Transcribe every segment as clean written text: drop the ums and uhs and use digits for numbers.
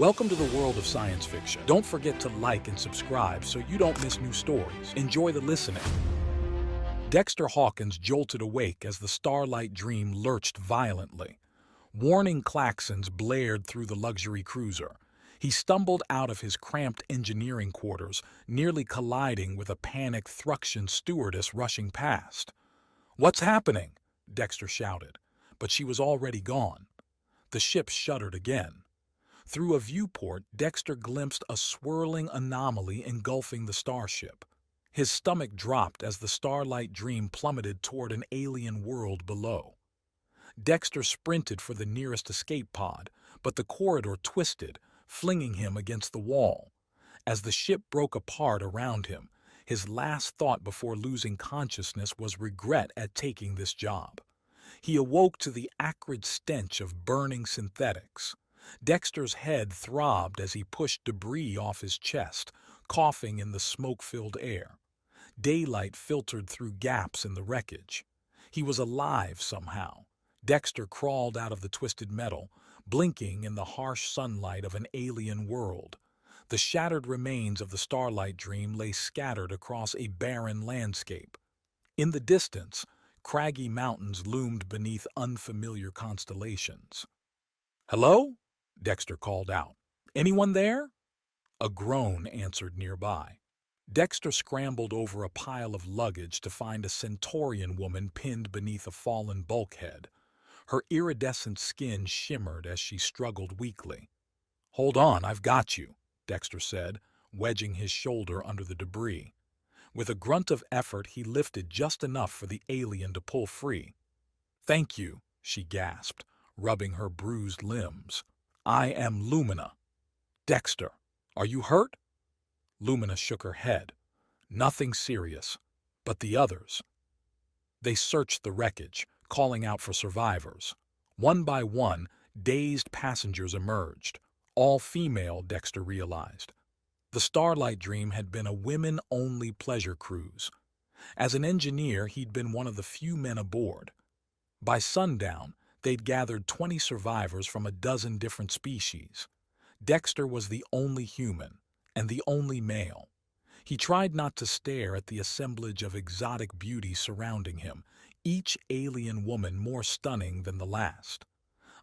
Welcome to the world of science fiction. Don't forget to like and subscribe so you don't miss new stories. Enjoy the listening. Dexter Hawkins jolted awake as the Starlight Dream lurched violently. Warning klaxons blared through the luxury cruiser. He stumbled out of his cramped engineering quarters, nearly colliding with a panicked Thruxian stewardess rushing past. "What's happening?" Dexter shouted, but she was already gone. The ship shuddered again. Through a viewport, Dexter glimpsed a swirling anomaly engulfing the starship. His stomach dropped as the Starlight Dream plummeted toward an alien world below. Dexter sprinted for the nearest escape pod, but the corridor twisted, flinging him against the wall. As the ship broke apart around him, his last thought before losing consciousness was regret at taking this job. He awoke to the acrid stench of burning synthetics. Dexter's head throbbed as he pushed debris off his chest, coughing in the smoke-filled air. Daylight filtered through gaps in the wreckage. He was alive somehow. Dexter crawled out of the twisted metal, blinking in the harsh sunlight of an alien world. The shattered remains of the Starlight Dream lay scattered across a barren landscape. In the distance, craggy mountains loomed beneath unfamiliar constellations. "Hello?" Dexter called out. "Anyone there?" A groan answered nearby. Dexter scrambled over a pile of luggage to find a Centaurian woman pinned beneath a fallen bulkhead. Her iridescent skin shimmered as she struggled weakly. "Hold on, I've got you," Dexter said, wedging his shoulder under the debris. With a grunt of effort, he lifted just enough for the alien to pull free. "Thank you," she gasped, rubbing her bruised limbs. "I am Lumina." "Dexter, are you hurt?" Lumina shook her head. "Nothing serious. But the others?" They searched the wreckage, calling out for survivors. One by one, dazed passengers emerged. All female, Dexter realized. The Starlight Dream had been a women-only pleasure cruise. As an engineer, he'd been one of the few men aboard. By sundown, they'd gathered 20 survivors from a dozen different species. Dexter was the only human, and the only male. He tried not to stare at the assemblage of exotic beauties surrounding him, each alien woman more stunning than the last.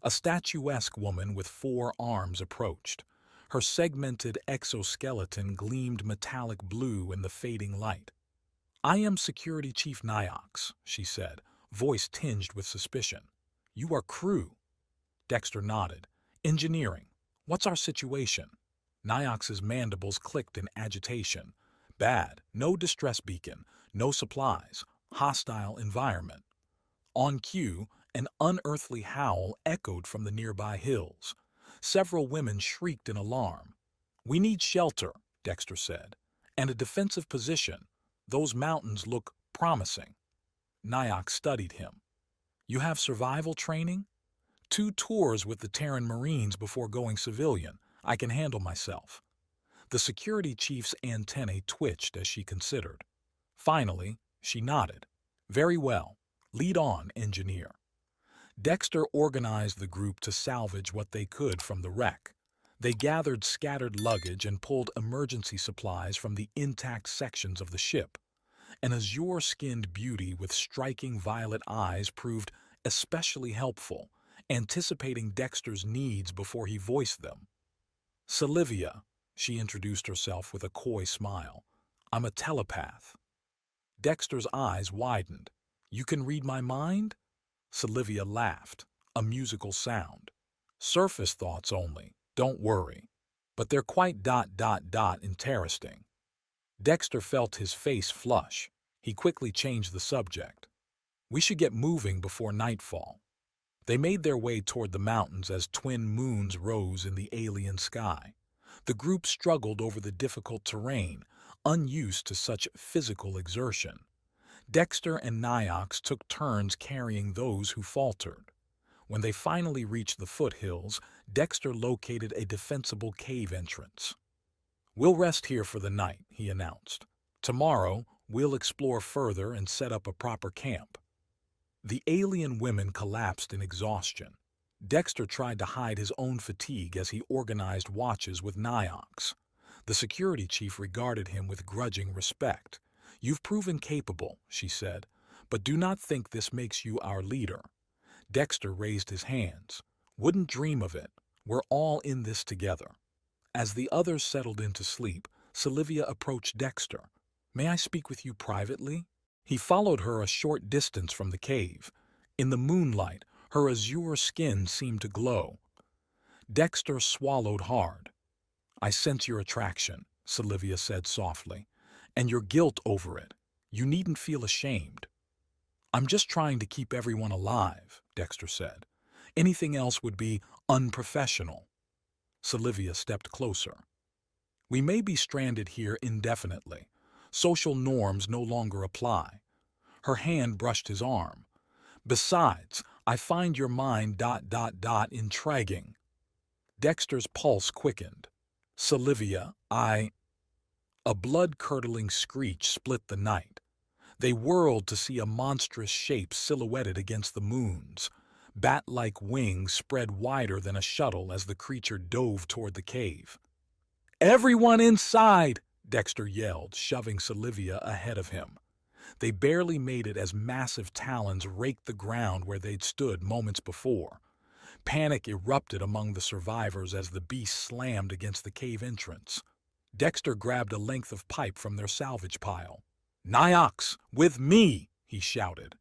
A statuesque woman with 4 arms approached. Her segmented exoskeleton gleamed metallic blue in the fading light. "I am Security Chief Niox," she said, voice tinged with suspicion. "You are crew." Dexter nodded. "Engineering. What's our situation?" Niox's mandibles clicked in agitation. "Bad. No distress beacon. No supplies. Hostile environment." On cue, an unearthly howl echoed from the nearby hills. Several women shrieked in alarm. "We need shelter," Dexter said, "and a defensive position. Those mountains look promising." Niox studied him. "You have survival training?" "2 tours with the Terran Marines before going civilian. I can handle myself." The security chief's antennae twitched as she considered. Finally, she nodded. "Very well. Lead on, engineer." Dexter organized the group to salvage what they could from the wreck. They gathered scattered luggage and pulled emergency supplies from the intact sections of the ship. An azure-skinned beauty with striking violet eyes proved especially helpful, anticipating Dexter's needs before he voiced them. "Sylvia," she introduced herself with a coy smile. "I'm a telepath." Dexter's eyes widened. "You can read my mind?" Sylvia laughed, a musical sound. "Surface thoughts only, don't worry. But they're quite interesting." Dexter felt his face flush. He quickly changed the subject. "We should get moving before nightfall." They made their way toward the mountains as twin moons rose in the alien sky. The group struggled over the difficult terrain, unused to such physical exertion. Dexter and Niox took turns carrying those who faltered. When they finally reached the foothills, Dexter located a defensible cave entrance. "We'll rest here for the night," he announced. "Tomorrow, we'll explore further and set up a proper camp." The alien women collapsed in exhaustion. Dexter tried to hide his own fatigue as he organized watches with Niox. The security chief regarded him with grudging respect. "You've proven capable," she said, "but do not think this makes you our leader." Dexter raised his hands. "Wouldn't dream of it. We're all in this together." As the others settled into sleep, Sylvia approached Dexter. "May I speak with you privately?" He followed her a short distance from the cave. In the moonlight, her azure skin seemed to glow. Dexter swallowed hard. "I sense your attraction," Sylvia said softly, "and your guilt over it. You needn't feel ashamed." "I'm just trying to keep everyone alive," Dexter said. "Anything else would be unprofessional." Sylvia stepped closer. "We may be stranded here indefinitely. Social norms no longer apply." Her hand brushed his arm. "Besides, I find your mind ... intriguing." Dexter's pulse quickened. "Sylvia, I—" A blood-curdling screech split the night. They whirled to see a monstrous shape silhouetted against the moons. Bat-like wings spread wider than a shuttle as the creature dove toward the cave. "Everyone inside!" Dexter yelled, shoving Sylvia ahead of him. They barely made it as massive talons raked the ground where they'd stood moments before. Panic erupted among the survivors as the beast slammed against the cave entrance. Dexter grabbed a length of pipe from their salvage pile. "Niox, with me!" he shouted.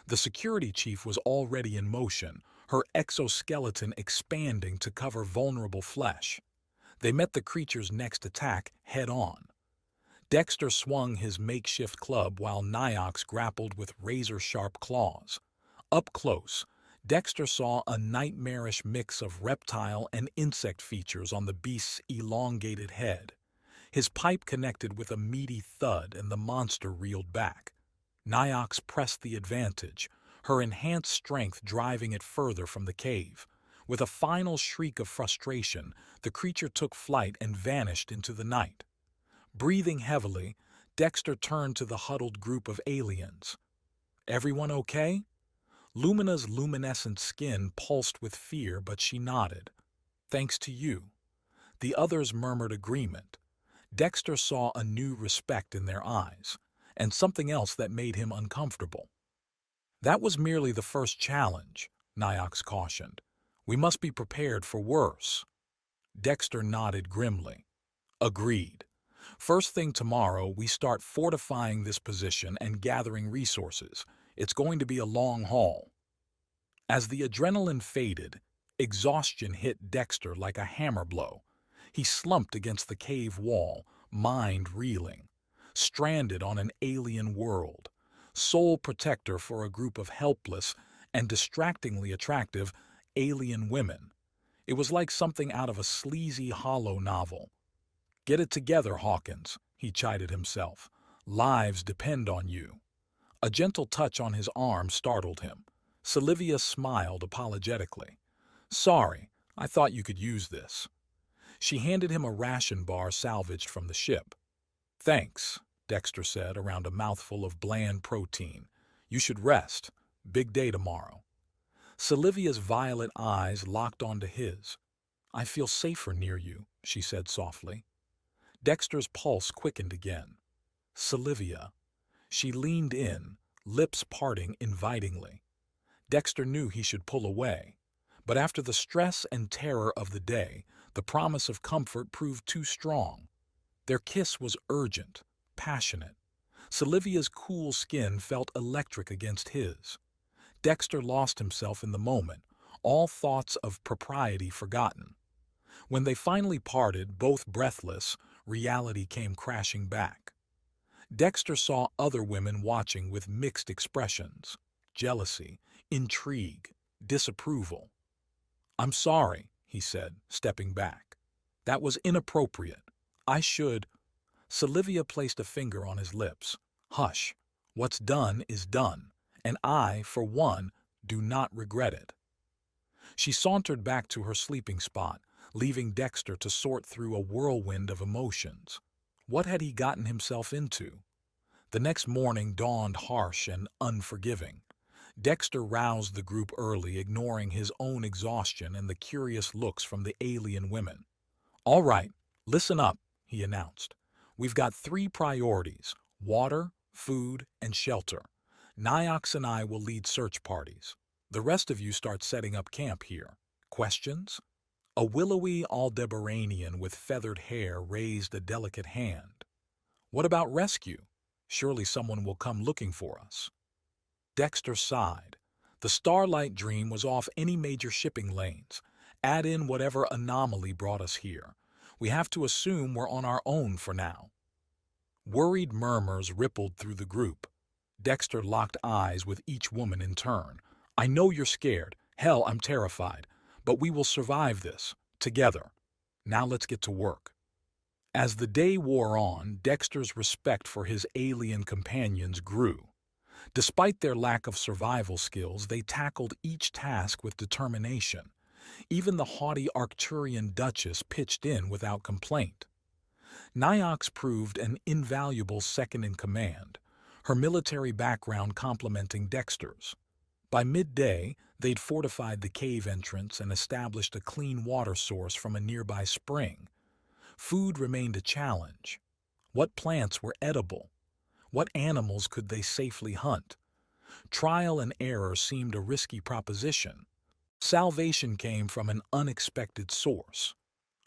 The security chief was already in motion, her exoskeleton expanding to cover vulnerable flesh. They met the creature's next attack head-on. Dexter swung his makeshift club while Niox grappled with razor-sharp claws. Up close, Dexter saw a nightmarish mix of reptile and insect features on the beast's elongated head. His pipe connected with a meaty thud and the monster reeled back. Niox pressed the advantage, her enhanced strength driving it further from the cave. With a final shriek of frustration, the creature took flight and vanished into the night. Breathing heavily, Dexter turned to the huddled group of aliens. "Everyone okay?" Lumina's luminescent skin pulsed with fear, but she nodded. "Thanks to you." The others murmured agreement. Dexter saw a new respect in their eyes, and something else that made him uncomfortable. "That was merely the first challenge," Niox cautioned. "We must be prepared for worse." Dexter nodded grimly. "Agreed. First thing tomorrow, we start fortifying this position and gathering resources. It's going to be a long haul." As the adrenaline faded, exhaustion hit Dexter like a hammer blow. He slumped against the cave wall, mind reeling. Stranded on an alien world, sole protector for a group of helpless and distractingly attractive alien women. It was like something out of a sleazy hollow novel. "Get it together, Hawkins," he chided himself. "Lives depend on you." A gentle touch on his arm startled him. Sylvia smiled apologetically. "Sorry, I thought you could use this." She handed him a ration bar salvaged from the ship. "Thanks," Dexter said around a mouthful of bland protein. "You should rest. Big day tomorrow." Sylvia's violet eyes locked onto his. "I feel safer near you," she said softly. Dexter's pulse quickened again. "Sylvia." She leaned in, lips parting invitingly. Dexter knew he should pull away, but after the stress and terror of the day, the promise of comfort proved too strong. Their kiss was urgent, passionate. Sylvia's cool skin felt electric against his. Dexter lost himself in the moment, all thoughts of propriety forgotten. When they finally parted, both breathless, reality came crashing back. Dexter saw other women watching with mixed expressions: jealousy, intrigue, disapproval. "I'm sorry," he said, stepping back. "That was inappropriate. I should—" Sylvia placed a finger on his lips. "Hush. What's done is done, and I, for one, do not regret it." She sauntered back to her sleeping spot, leaving Dexter to sort through a whirlwind of emotions. What had he gotten himself into? The next morning dawned harsh and unforgiving. Dexter roused the group early, ignoring his own exhaustion and the curious looks from the alien women. "All right, listen up," he announced. "We've got three priorities: water, food, and shelter. Niox and I will lead search parties. The rest of you start setting up camp here. Questions?" A willowy Aldebaranian with feathered hair raised a delicate hand. "What about rescue? Surely someone will come looking for us." Dexter sighed. The Starlight Dream was off any major shipping lanes. Add in whatever anomaly brought us here. We have to assume we're on our own for now. Worried murmurs rippled through the group. Dexter locked eyes with each woman in turn. "I know you're scared. Hell, I'm terrified. But we will survive this, together. Now let's get to work." As the day wore on, Dexter's respect for his alien companions grew. Despite their lack of survival skills, they tackled each task with determination. Even the haughty Arcturian Duchess pitched in without complaint. Niox proved an invaluable second-in-command, her military background complementing Dexter's. By midday, they'd fortified the cave entrance and established a clean water source from a nearby spring. Food remained a challenge. What plants were edible? What animals could they safely hunt? Trial and error seemed a risky proposition. Salvation came from an unexpected source.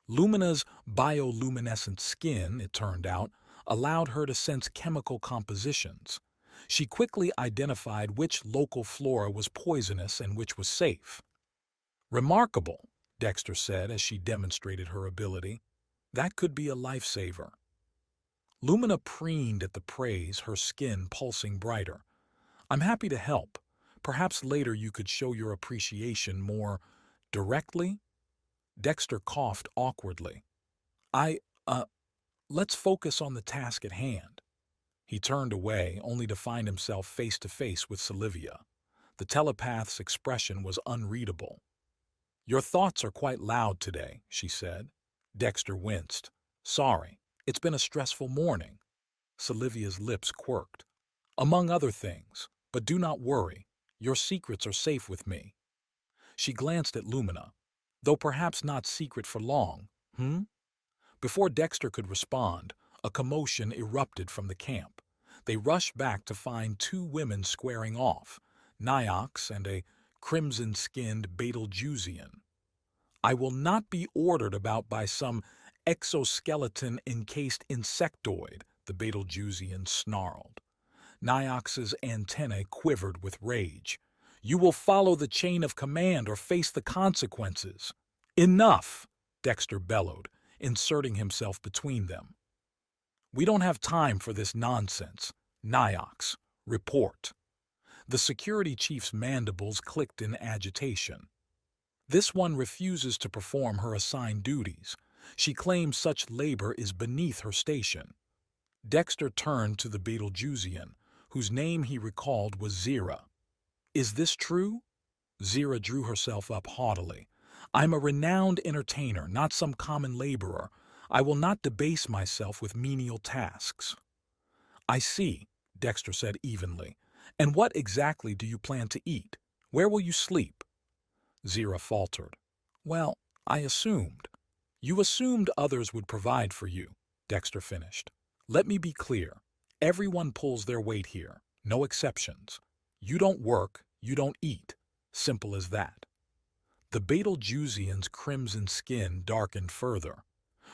Lumina's bioluminescent skin, it turned out, allowed her to sense chemical compositions. She quickly identified which local flora was poisonous and which was safe. "Remarkable," Dexter said as she demonstrated her ability. "That could be a lifesaver." Lumina preened at the praise, her skin pulsing brighter. "I'm happy to help. Perhaps later you could show your appreciation more directly?" Dexter coughed awkwardly. I, let's focus on the task at hand." He turned away, only to find himself face to face with Sylvia. The telepath's expression was unreadable. "Your thoughts are quite loud today," she said. Dexter winced. "Sorry, it's been a stressful morning." Sylvia's lips quirked. "Among other things, but do not worry. Your secrets are safe with me." She glanced at Lumina. "Though perhaps not secret for long, hmm?" Before Dexter could respond, a commotion erupted from the camp. They rushed back to find two women squaring off, Niox and a crimson-skinned Betelgeusian. "I will not be ordered about by some exoskeleton-encased insectoid," the Betelgeusian snarled. Niox's antennae quivered with rage. "You will follow the chain of command or face the consequences." "Enough!" Dexter bellowed, inserting himself between them. "We don't have time for this nonsense. Niox, report." The security chief's mandibles clicked in agitation. "This one refuses to perform her assigned duties. She claims such labor is beneath her station." Dexter turned to the Betelgeusian, whose name he recalled was Zira. "Is this true?" Zira drew herself up haughtily. "I'm a renowned entertainer, not some common laborer. I will not debase myself with menial tasks." "I see," Dexter said evenly. "And what exactly do you plan to eat? Where will you sleep?" Zira faltered. "Well, I assumed." "You assumed others would provide for you," Dexter finished. "Let me be clear. Everyone pulls their weight here, no exceptions. You don't work, you don't eat. Simple as that." The Betelgeusian's crimson skin darkened further.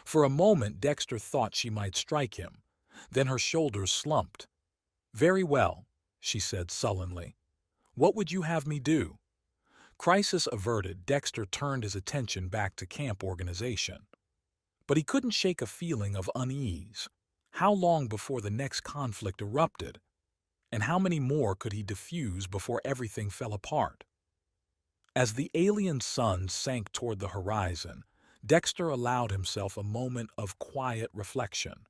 For a moment, Dexter thought she might strike him. Then her shoulders slumped. "Very well," she said sullenly. "What would you have me do?" Crisis averted, Dexter turned his attention back to camp organization. But he couldn't shake a feeling of unease. How long before the next conflict erupted? And how many more could he diffuse before everything fell apart? As the alien sun sank toward the horizon, Dexter allowed himself a moment of quiet reflection.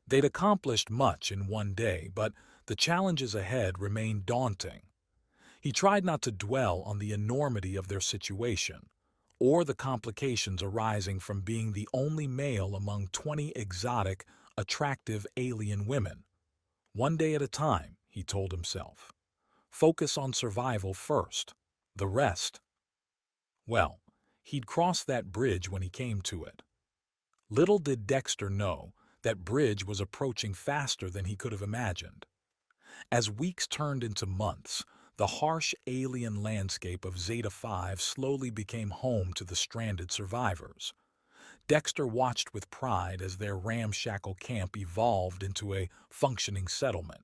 They'd accomplished much in one day, but the challenges ahead remained daunting. He tried not to dwell on the enormity of their situation, or the complications arising from being the only male among 20 exotic, attractive alien women. One day at a time, he told himself. Focus on survival first. The rest, well, he'd cross that bridge when he came to it. Little did Dexter know that bridge was approaching faster than he could have imagined. As weeks turned into months, the harsh alien landscape of Zeta 5 slowly became home to the stranded survivors. Dexter watched with pride as their ramshackle camp evolved into a functioning settlement.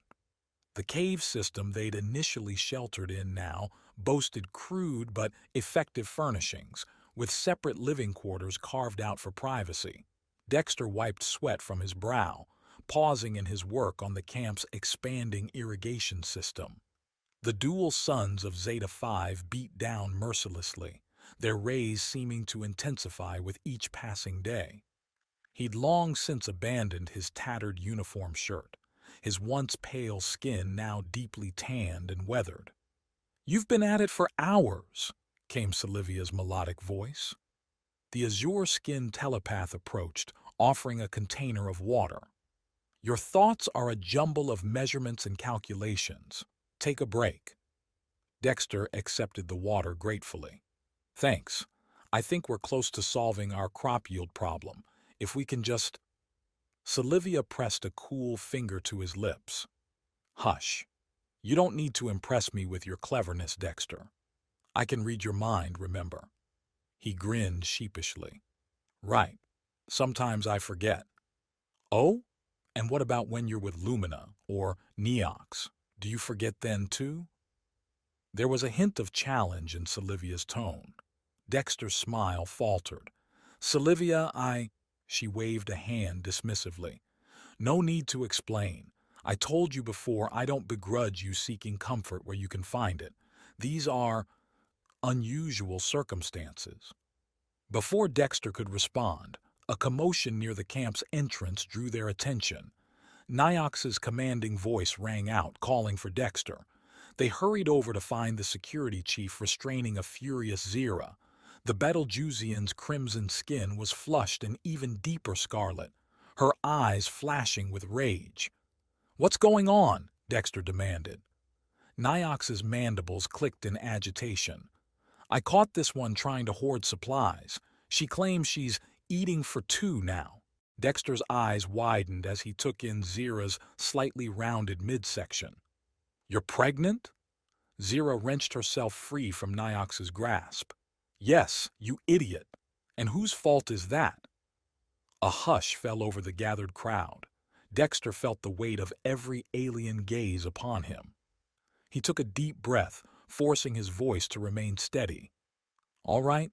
The cave system they'd initially sheltered in now boasted crude but effective furnishings, with separate living quarters carved out for privacy. Dexter wiped sweat from his brow, pausing in his work on the camp's expanding irrigation system. The dual suns of Zeta 5 beat down mercilessly, their rays seeming to intensify with each passing day. He'd long since abandoned his tattered uniform shirt, his once pale skin now deeply tanned and weathered. "You've been at it for hours," came Silivia's melodic voice. The azure-skinned telepath approached, offering a container of water. "Your thoughts are a jumble of measurements and calculations. Take a break." Dexter accepted the water gratefully. "Thanks. I think we're close to solving our crop yield problem. If we can just—" Silivia pressed a cool finger to his lips. "Hush. You don't need to impress me with your cleverness, Dexter. I can read your mind, remember." He grinned sheepishly. "Right. Sometimes I forget." "Oh? And what about when you're with Lumina or Neox? Do you forget then, too?" There was a hint of challenge in Silivia's tone. Dexter's smile faltered. "Silivia, She waved a hand dismissively. "No need to explain. I told you before I don't begrudge you seeking comfort where you can find it. These are unusual circumstances." Before Dexter could respond, a commotion near the camp's entrance drew their attention. Niox's commanding voice rang out, calling for Dexter. They hurried over to find the security chief restraining a furious Zira. The Betelgeusian's crimson skin was flushed in even deeper scarlet, her eyes flashing with rage. "What's going on?" Dexter demanded. Niox's mandibles clicked in agitation. "I caught this one trying to hoard supplies. She claims she's eating for two now." Dexter's eyes widened as he took in Zira's slightly rounded midsection. "You're pregnant?" Zira wrenched herself free from Niox's grasp. "Yes, you idiot. And whose fault is that?" A hush fell over the gathered crowd. Dexter felt the weight of every alien gaze upon him. He took a deep breath, forcing his voice to remain steady. "All right,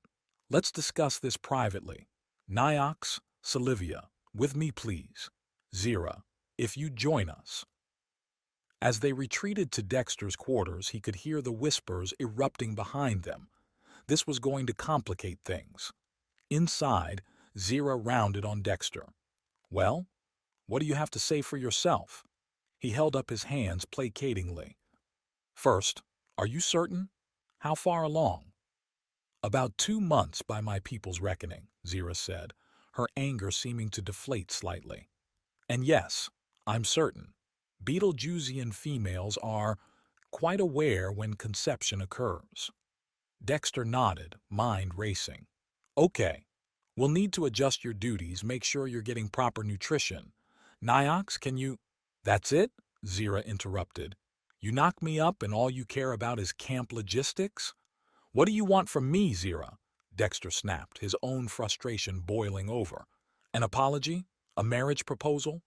let's discuss this privately. Niox, Silivia, with me please. Zira, if you join us." As they retreated to Dexter's quarters, he could hear the whispers erupting behind them. This was going to complicate things. Inside, Zira rounded on Dexter. "Well, what do you have to say for yourself?" He held up his hands placatingly. "First, are you certain? How far along?" "About 2 months by my people's reckoning," Zira said, her anger seeming to deflate slightly. "And yes, I'm certain. Betelgeusian females are quite aware when conception occurs." Dexter nodded, mind racing. "Okay. We'll need to adjust your duties, make sure you're getting proper nutrition. Niox, can you—" "That's it?" Zira interrupted. "You knock me up and all you care about is camp logistics? What do you want from me, Zira?" Dexter snapped, his own frustration boiling over. "An apology? A marriage proposal?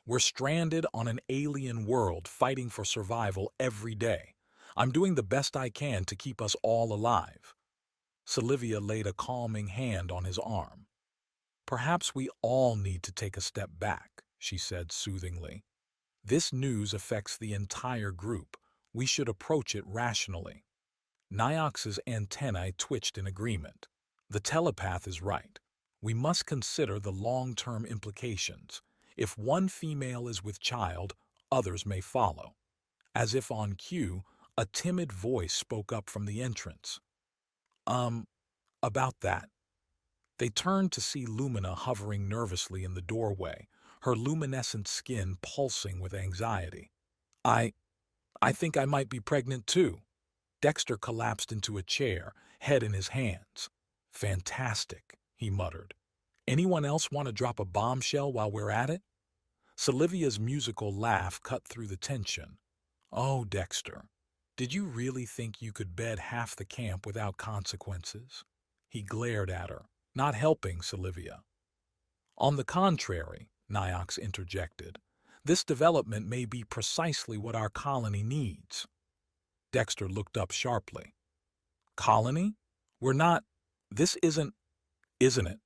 We're stranded on an alien world fighting for survival every day. I'm doing the best I can to keep us all alive." Silivia laid a calming hand on his arm. "Perhaps we all need to take a step back," she said soothingly. "This news affects the entire group. We should approach it rationally." Niox's antennae twitched in agreement. The telepath is right. We must consider the long-term implications. If one female is with child, others may follow. As if on cue, a timid voice spoke up from the entrance. About that." They turned to see Lumina hovering nervously in the doorway, her luminescent skin pulsing with anxiety. I I think I might be pregnant too. Dexter collapsed into a chair, head in his hands. Fantastic, he muttered. Anyone else want to drop a bombshell while we're at it? Sylvia's musical laugh cut through the tension. Oh, Dexter, did you really think you could bed half the camp without consequences? He glared at her, not helping Sylvia. On the contrary, Niox interjected, this development may be precisely what our colony needs. Dexter looked up sharply. Colony? We're not... This isn't it?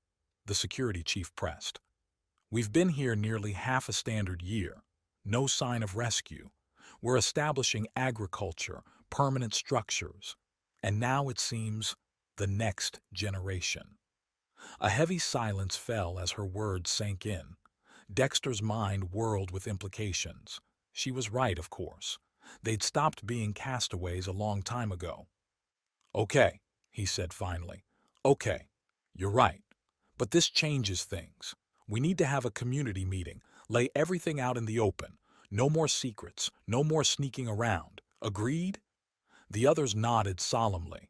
The security chief pressed. We've been here nearly half a standard year. No sign of rescue. We're establishing agriculture, permanent structures. And now it seems the next generation. A heavy silence fell as her words sank in. Dexter's mind whirled with implications. She was right, of course. They'd stopped being castaways a long time ago. Okay, he said finally. Okay, you're right. But this changes things. We need to have a community meeting, lay everything out in the open. No more secrets, no more sneaking around. Agreed? The others nodded solemnly.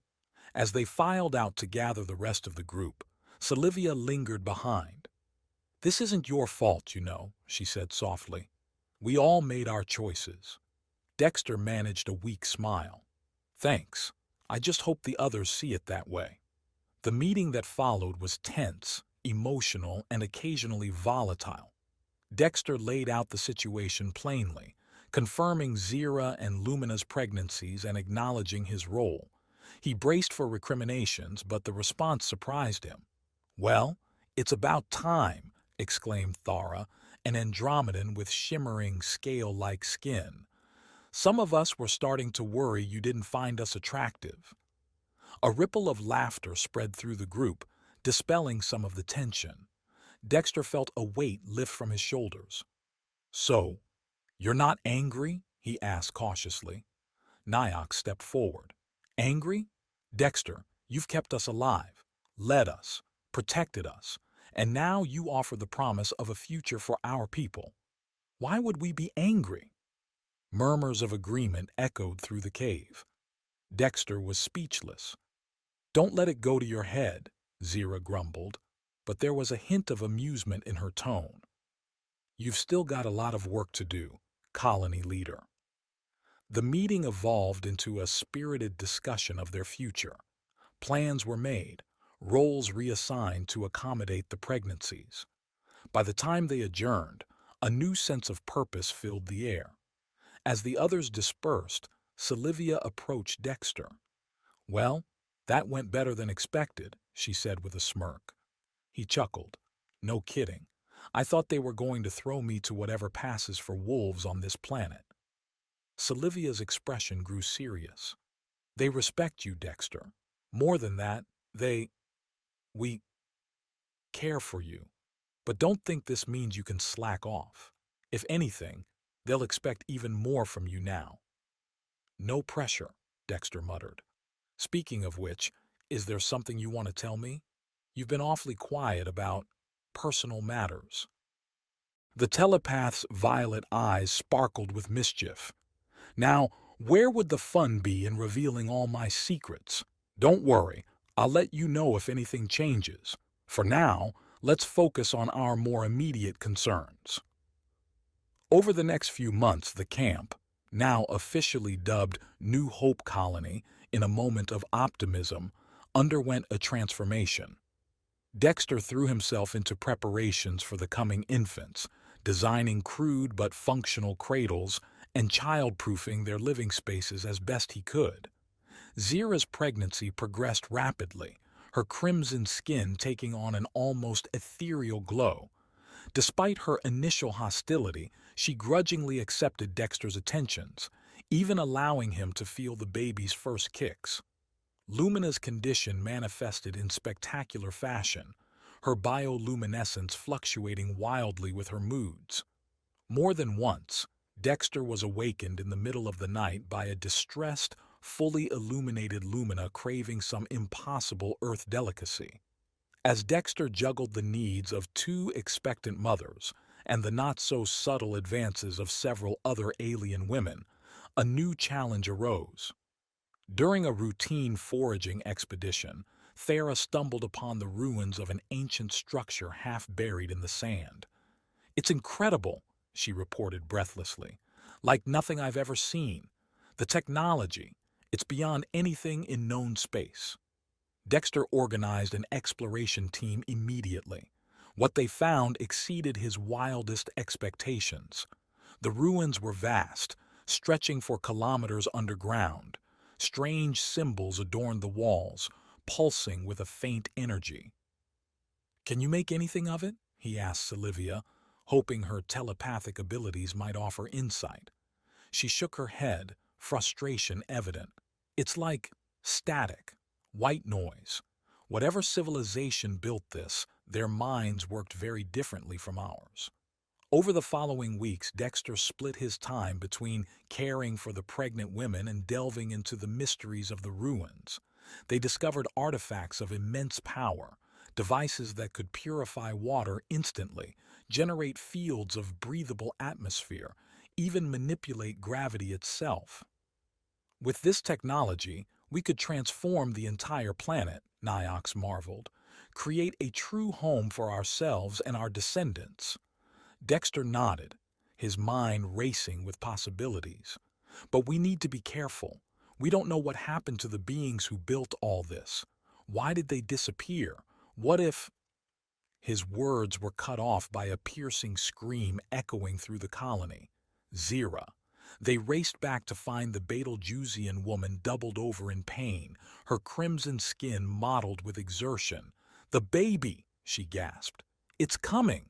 As they filed out to gather the rest of the group, Sylvia lingered behind. This isn't your fault, you know, she said softly. We all made our choices. Dexter managed a weak smile. Thanks. I just hope the others see it that way. The meeting that followed was tense, emotional, and occasionally volatile. Dexter laid out the situation plainly, confirming Zira and Lumina's pregnancies and acknowledging his role. He braced for recriminations, but the response surprised him. Well, it's about time, exclaimed Thara, an Andromedan with shimmering, scale-like skin. Some of us were starting to worry you didn't find us attractive. A ripple of laughter spread through the group, dispelling some of the tension. Dexter felt a weight lift from his shoulders. So, you're not angry? He asked cautiously. Niox stepped forward. Angry? Dexter, you've kept us alive, led us, protected us, and now you offer the promise of a future for our people. Why would we be angry? Murmurs of agreement echoed through the cave. Dexter was speechless. Don't let it go to your head, Zira grumbled, but there was a hint of amusement in her tone. You've still got a lot of work to do, colony leader. The meeting evolved into a spirited discussion of their future. Plans were made, roles reassigned to accommodate the pregnancies. By the time they adjourned, a new sense of purpose filled the air. As the others dispersed, Sylvia approached Dexter. Well, that went better than expected, she said with a smirk. He chuckled. No kidding. I thought they were going to throw me to whatever passes for wolves on this planet. Sylvia's expression grew serious. They respect you, Dexter. More than that, we care for you. But don't think this means you can slack off. If anything, they'll expect even more from you now. No pressure, Dexter muttered. Speaking of which, is there something you want to tell me? You've been awfully quiet about personal matters. The telepath's violet eyes sparkled with mischief. Now, where would the fun be in revealing all my secrets? Don't worry, I'll let you know if anything changes. For now, let's focus on our more immediate concerns. Over the next few months, the camp, now officially dubbed New Hope Colony in a moment of optimism, underwent a transformation. Dexter threw himself into preparations for the coming infants, designing crude but functional cradles and child-proofing their living spaces as best he could. Zira's pregnancy progressed rapidly, her crimson skin taking on an almost ethereal glow. Despite her initial hostility, she grudgingly accepted Dexter's attentions, even allowing him to feel the baby's first kicks. Lumina's condition manifested in spectacular fashion, her bioluminescence fluctuating wildly with her moods. More than once, Dexter was awakened in the middle of the night by a distressed, fully illuminated Lumina craving some impossible earth delicacy. As Dexter juggled the needs of two expectant mothers and the not-so-subtle advances of several other alien women, A new challenge arose. During a routine foraging expedition, Thera stumbled upon the ruins of an ancient structure half buried in the sand. "It's incredible," she reported breathlessly. "Like nothing I've ever seen. The technology, it's beyond anything in known space." Dexter organized an exploration team immediately. What they found exceeded his wildest expectations. The ruins were vast, stretching for kilometers underground. Strange symbols adorned the walls, pulsing with a faint energy. "Can you make anything of it?" he asked Olivia, hoping her telepathic abilities might offer insight. She shook her head, frustration evident. "It's like static, white noise. Whatever civilization built this, their minds worked very differently from ours." Over the following weeks, Dexter split his time between caring for the pregnant women and delving into the mysteries of the ruins. They discovered artifacts of immense power, devices that could purify water instantly, generate fields of breathable atmosphere, even manipulate gravity itself. "With this technology, we could transform the entire planet," Niox marveled. "Create a true home for ourselves and our descendants." Dexter nodded, his mind racing with possibilities. "But we need to be careful. We don't know what happened to the beings who built all this. Why did they disappear? What if—" His words were cut off by a piercing scream echoing through the colony. Zira. They raced back to find the Betelgeusian woman doubled over in pain, her crimson skin mottled with exertion. "The baby!" she gasped. "It's coming!"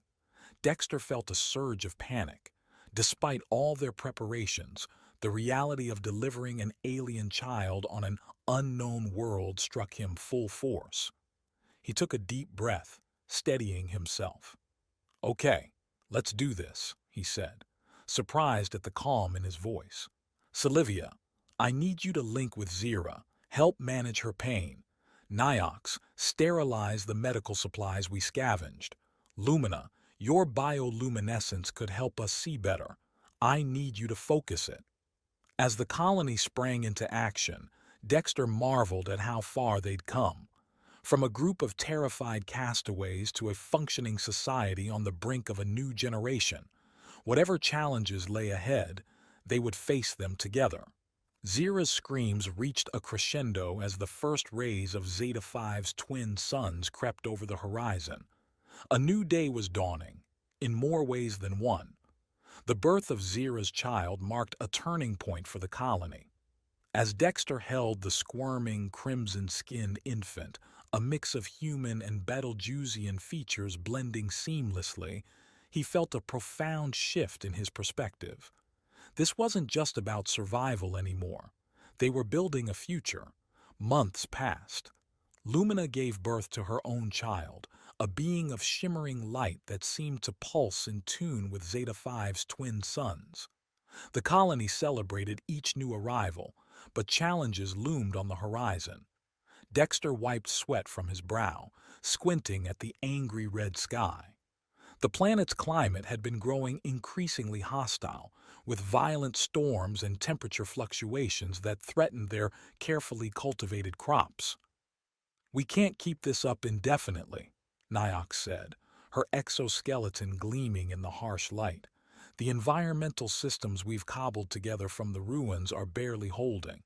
Dexter felt a surge of panic. Despite all their preparations, the reality of delivering an alien child on an unknown world struck him full force. He took a deep breath, steadying himself. "Okay, let's do this," he said, surprised at the calm in his voice. "Sylvia, I need you to link with Zira, help manage her pain. Niox, sterilize the medical supplies we scavenged. Lumina, your bioluminescence could help us see better. I need you to focus it." As the colony sprang into action, Dexter marveled at how far they'd come. From a group of terrified castaways to a functioning society on the brink of a new generation. Whatever challenges lay ahead, they would face them together. Zira's screams reached a crescendo as the first rays of Zeta 5's twin suns crept over the horizon. A new day was dawning, in more ways than one. The birth of Zira's child marked a turning point for the colony. As Dexter held the squirming, crimson-skinned infant, a mix of human and Betelgeusian features blending seamlessly, he felt a profound shift in his perspective. This wasn't just about survival anymore. They were building a future. Months passed. Lumina gave birth to her own child, a being of shimmering light that seemed to pulse in tune with Zeta 5's twin suns. The colony celebrated each new arrival, but challenges loomed on the horizon. Dexter wiped sweat from his brow, squinting at the angry red sky. The planet's climate had been growing increasingly hostile, with violent storms and temperature fluctuations that threatened their carefully cultivated crops. "We can't keep this up indefinitely," Niox said, her exoskeleton gleaming in the harsh light. "The environmental systems we've cobbled together from the ruins are barely holding."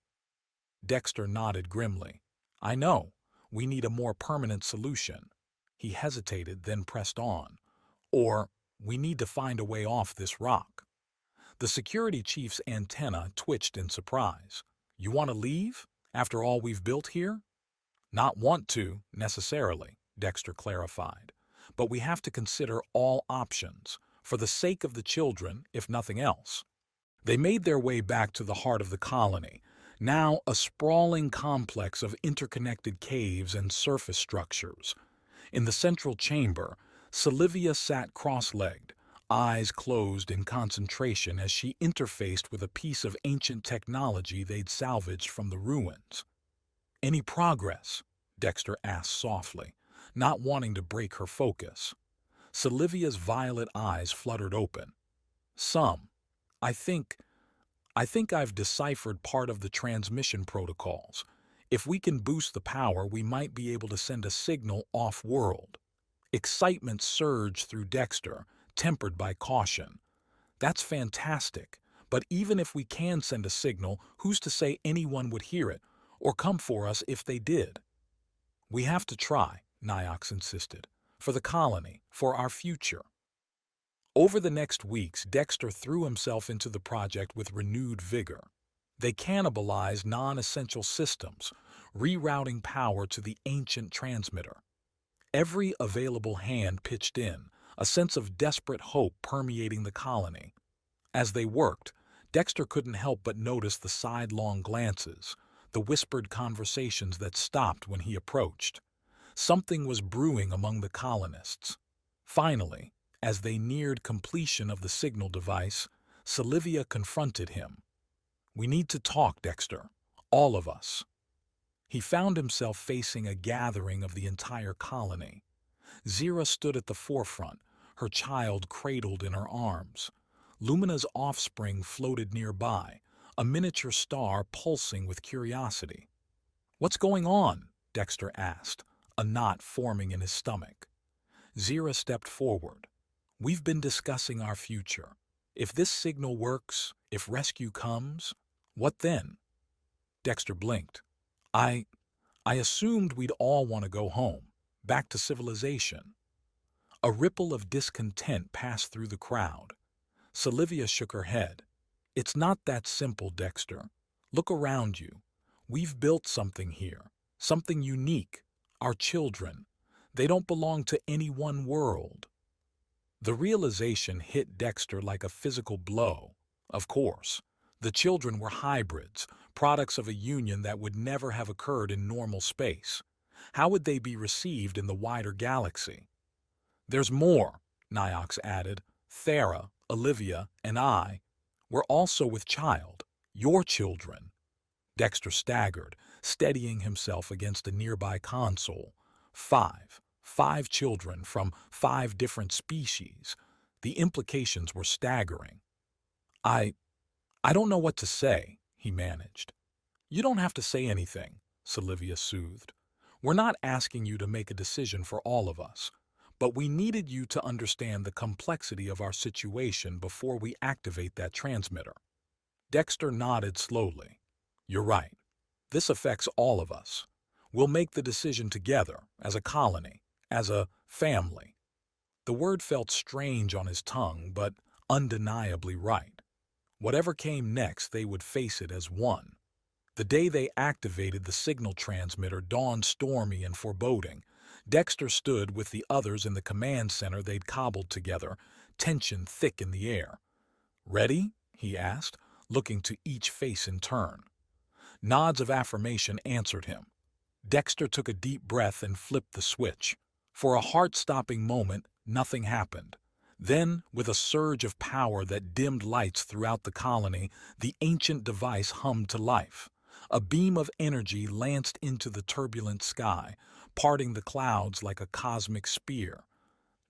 Dexter nodded grimly. "I know. We need a more permanent solution." He hesitated, then pressed on. "Or, we need to find a way off this rock." The security chief's antenna twitched in surprise. "You want to leave? After all we've built here?" "Not want to, necessarily," Dexter clarified. "But we have to consider all options, for the sake of the children, if nothing else." They made their way back to the heart of the colony, now a sprawling complex of interconnected caves and surface structures. In the central chamber, Sylvia sat cross-legged, eyes closed in concentration as she interfaced with a piece of ancient technology they'd salvaged from the ruins. "Any progress?" Dexter asked softly, not wanting to break her focus. Sylvia's violet eyes fluttered open. "Some. I think I think I've deciphered part of the transmission protocols. If we can boost the power, we might be able to send a signal off-world. Excitement surged through Dexter, tempered by caution. That's fantastic. But even if we can send a signal, who's to say anyone would hear it, or come for us if they did? We have to try, Niox insisted. For the colony, for our future. Over the next weeks, Dexter threw himself into the project with renewed vigor. They cannibalized non-essential systems, rerouting power to the ancient transmitter. Every available hand pitched in, a sense of desperate hope permeating the colony. As they worked, Dexter couldn't help but notice the sidelong glances, the whispered conversations that stopped when he approached. Something was brewing among the colonists. Finally, as they neared completion of the signal device, Sylvia confronted him. "We need to talk, Dexter. All of us." He found himself facing a gathering of the entire colony. Zira stood at the forefront, her child cradled in her arms. Lumina's offspring floated nearby, a miniature star pulsing with curiosity. "What's going on?" Dexter asked, a knot forming in his stomach. Zira stepped forward. "We've been discussing our future. If this signal works, if rescue comes, what then?" Dexter blinked. I assumed we'd all want to go home, back to civilization." A ripple of discontent passed through the crowd. Sylvia shook her head. "It's not that simple, Dexter. Look around you. We've built something here, something unique. Our children. They don't belong to any one world." The realization hit Dexter like a physical blow. Of course, the children were hybrids, products of a union that would never have occurred in normal space. How would they be received in the wider galaxy? "There's more," Niox added. "Thera, Olivia, and I, we're also with child. Your children." Dexter staggered, steadying himself against a nearby console. Five children from 5 different species. The implications were staggering. I don't know what to say," he managed. "You don't have to say anything," Sylvia soothed. "We're not asking you to make a decision for all of us, but we needed you to understand the complexity of our situation before we activate that transmitter." Dexter nodded slowly. "You're right. This affects all of us. We'll make the decision together, as a colony, as a family." The word felt strange on his tongue, but undeniably right. Whatever came next, they would face it as one. The day they activated the signal transmitter dawned stormy and foreboding. Dexter stood with the others in the command center they'd cobbled together, tension thick in the air. "Ready?" he asked, looking to each face in turn. Nods of affirmation answered him. Dexter took a deep breath and flipped the switch. For a heart-stopping moment, nothing happened. Then, with a surge of power that dimmed lights throughout the colony, the ancient device hummed to life. A beam of energy lanced into the turbulent sky, parting the clouds like a cosmic spear.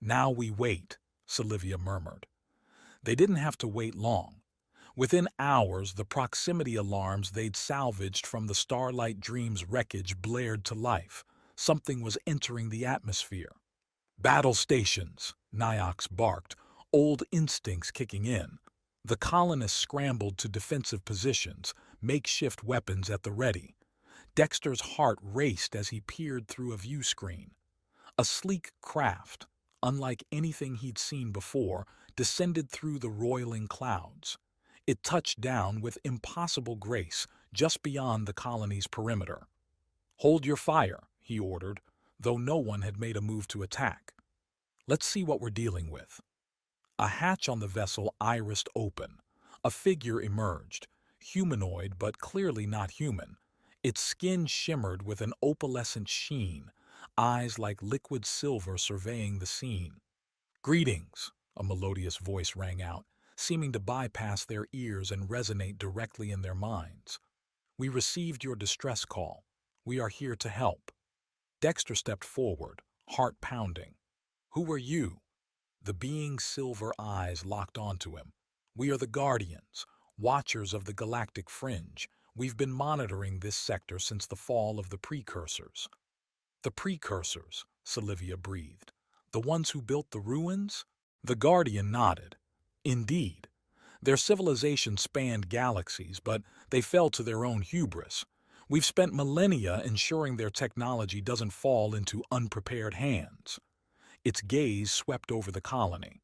"Now we wait," Sylvia murmured. They didn't have to wait long. Within hours, the proximity alarms they'd salvaged from the Starlight Dream's wreckage blared to life. Something was entering the atmosphere. "Battle stations," Niox barked, old instincts kicking in. The colonists scrambled to defensive positions, makeshift weapons at the ready. Dexter's heart raced as he peered through a view screen. A sleek craft, unlike anything he'd seen before, descended through the roiling clouds. It touched down with impossible grace just beyond the colony's perimeter. "Hold your fire," he ordered, though no one had made a move to attack. "Let's see what we're dealing with." A hatch on the vessel irised open. A figure emerged, humanoid but clearly not human. Its skin shimmered with an opalescent sheen, eyes like liquid silver surveying the scene. "Greetings," a melodious voice rang out, seeming to bypass their ears and resonate directly in their minds. "We received your distress call. We are here to help." Dexter stepped forward, heart pounding. "Who are you?" The being's silver eyes locked onto him. "We are the Guardians, watchers of the galactic fringe. We've been monitoring this sector since the fall of the precursors. The precursors, Sylvia breathed. The ones who built the ruins? The Guardian nodded. Indeed. Their civilization spanned galaxies, but they fell to their own hubris. We've spent millennia ensuring their technology doesn't fall into unprepared hands. Its gaze swept over the colony,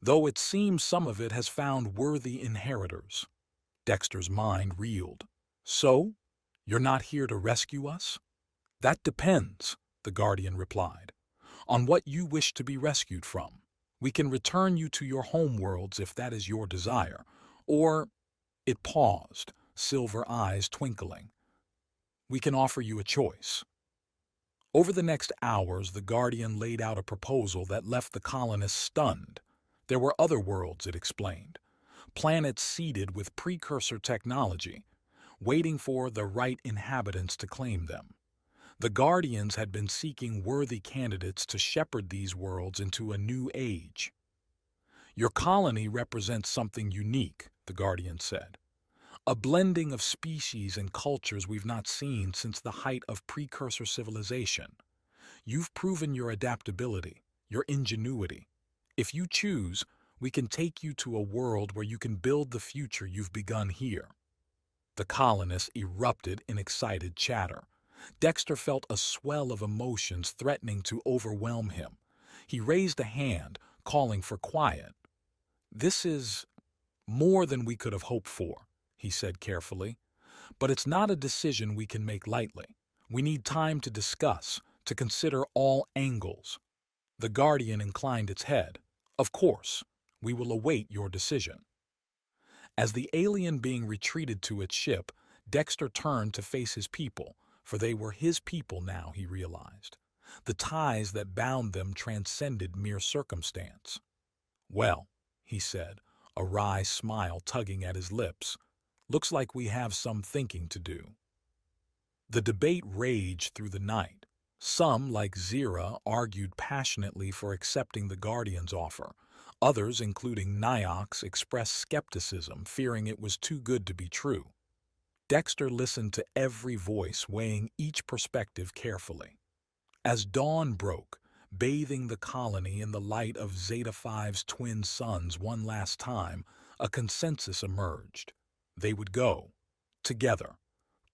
though it seems some of it has found worthy inheritors. Dexter's mind reeled. So? You're not here to rescue us? That depends, the Guardian replied, on what you wish to be rescued from. We can return you to your homeworlds if that is your desire, or— It paused, silver eyes twinkling. We can offer you a choice. Over the next hours, the Guardian laid out a proposal that left the colonists stunned. There were other worlds, it explained, planets seeded with precursor technology, waiting for the right inhabitants to claim them. The Guardians had been seeking worthy candidates to shepherd these worlds into a new age. Your colony represents something unique, the Guardian said. A blending of species and cultures we've not seen since the height of precursor civilization. You've proven your adaptability, your ingenuity. If you choose, we can take you to a world where you can build the future you've begun here. The colonists erupted in excited chatter. Dexter felt a swell of emotions threatening to overwhelm him. He raised a hand, calling for quiet. This is more than we could have hoped for, he said carefully. But it's not a decision we can make lightly. We need time to discuss, to consider all angles. The Guardian inclined its head. Of course, we will await your decision. As the alien being retreated to its ship, Dexter turned to face his people, for they were his people now, he realized. The ties that bound them transcended mere circumstance. Well, he said, a wry smile tugging at his lips, looks like we have some thinking to do. The debate raged through the night. Some, like Zira, argued passionately for accepting the Guardian's offer. Others, including Niox, expressed skepticism, fearing it was too good to be true. Dexter listened to every voice, weighing each perspective carefully. As dawn broke, bathing the colony in the light of Zeta 5's twin suns one last time, a consensus emerged. They would go, together,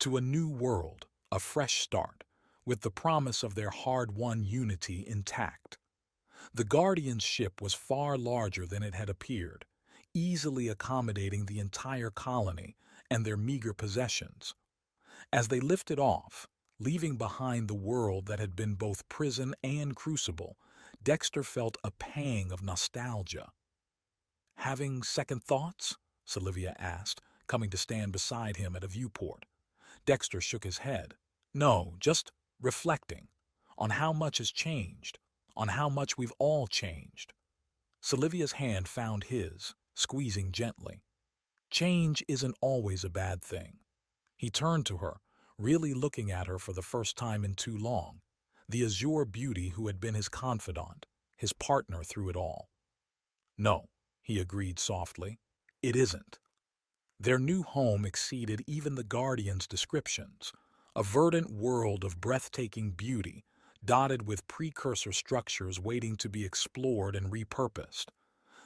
to a new world, a fresh start, with the promise of their hard-won unity intact. The Guardian's ship was far larger than it had appeared, easily accommodating the entire colony and their meager possessions. As they lifted off, leaving behind the world that had been both prison and crucible, Dexter felt a pang of nostalgia. Having second thoughts? Sylvia asked, coming to stand beside him at a viewport. Dexter shook his head. No, just reflecting on how much has changed, on how much we've all changed. Sylvia's hand found his, squeezing gently. Change isn't always a bad thing. He turned to her, really looking at her for the first time in too long, the azure beauty who had been his confidant, his partner through it all. No, he agreed softly, it isn't. Their new home exceeded even the Guardian's descriptions, a verdant world of breathtaking beauty, dotted with precursor structures waiting to be explored and repurposed.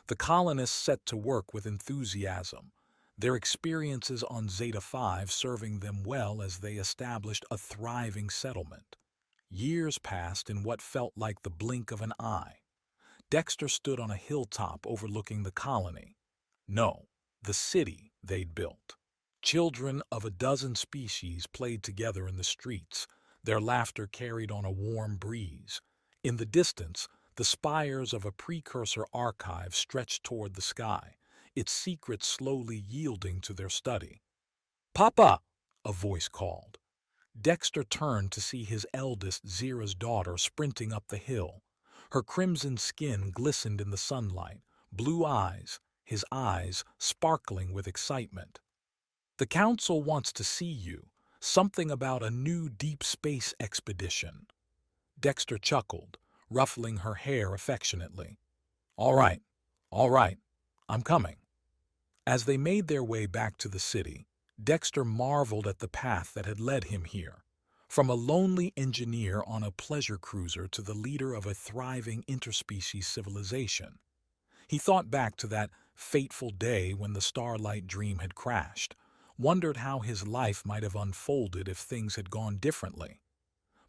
The colonists set to work with enthusiasm, their experiences on Zeta 5 serving them well as they established a thriving settlement. Years passed in what felt like the blink of an eye. Dexter stood on a hilltop overlooking the colony. No, the city they'd built. Children of a dozen species played together in the streets, their laughter carried on a warm breeze. In the distance, the spires of a precursor archive stretched toward the sky, its secrets slowly yielding to their study. "Papa!" a voice called. Dexter turned to see his eldest, Zira's daughter, sprinting up the hill. Her crimson skin glistened in the sunlight, blue eyes, his eyes sparkling with excitement. "The Council wants to see you. Something about a new deep space expedition." Dexter chuckled, ruffling her hair affectionately. All right, I'm coming." As they made their way back to the city, Dexter marveled at the path that had led him here. From a lonely engineer on a pleasure cruiser to the leader of a thriving interspecies civilization. He thought back to that fateful day when the Starlight Dream had crashed, wondered how his life might have unfolded if things had gone differently.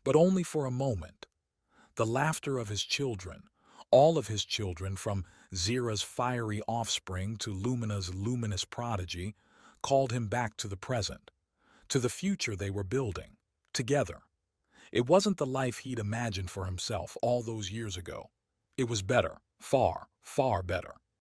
But only for a moment. The laughter of his children, all of his children from Zira's fiery offspring to Lumina's luminous prodigy, called him back to the present, to the future they were building, together. It wasn't the life he'd imagined for himself all those years ago. It was better, far, far better.